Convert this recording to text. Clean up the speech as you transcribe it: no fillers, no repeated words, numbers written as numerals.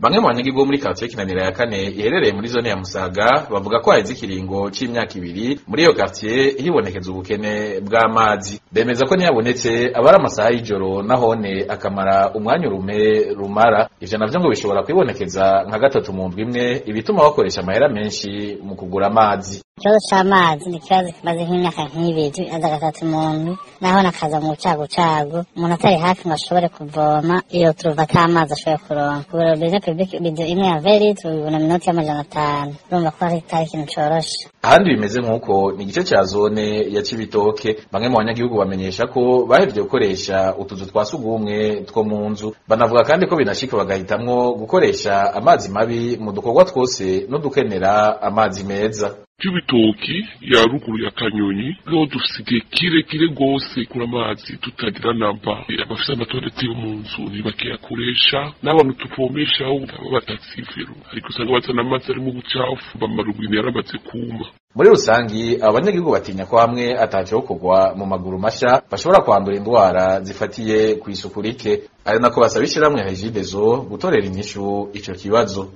Bamwe mu banyagihugu bo muri quartier Kinanira ya kane iherereye muri zone ya Musaga bavuga ko haheze ikiringo c'imyaka 2 muri iyo quartier hibonekeza ubukene bw'amazi. Bemeza ko ntiyabonetse abari amasaha y'ijoro nahone akamara umwanya rumara. Ivyo navyo ngo bishobora kwibonekeza nka gatatu mu ndwi imwe, ibituma bakoresha amahera menshi mu kugura amazi. Ikibazo c'amazi ni ikibazo kimaze nk'imyaka nk'ibiri, aza gatatu mu ndwi, naho nakaza mu cagucagu, umuntu atari hafi ngo ashobore kuvoma iyo turuva atamazi ashoboye kuronka. Kubera bije public bido imwe ya veri tubibona minota y'amajana 5. Urumva ko ari ikintu coroshe. Ahandi bimeze nk'uko ni igice ca zone ya Cibitoke, bamwe mu banyagihugu bamenyesha ko bahevye gukoresha utuzu twa sugumwe two mu nzu. Banavuga kandi ko binashika bagahitamwo gukoresha amazi mabi mu dukorwa twose no dukenera amazi meza. Cibitoki ya ruguru ya Kanyonyi no dufise kirekire gose kuri amazi tutagira namba. Abafise amatoreti yo mu nzu ntibakiyakoresha, n'abantu tuvomesha aho batatsivero, ariko usanga bazana amazi ari mu bucafu, bamarubine yaramaze kuma. Muri rusangi abanyagihugu batinya ko hamwe ataco kugwa mu maguru masha bashobora kwandura indwara zifatiye kw'isuku rike, ari nako basaba ishiramwe Regideso gutorera inyishu ico kibazo.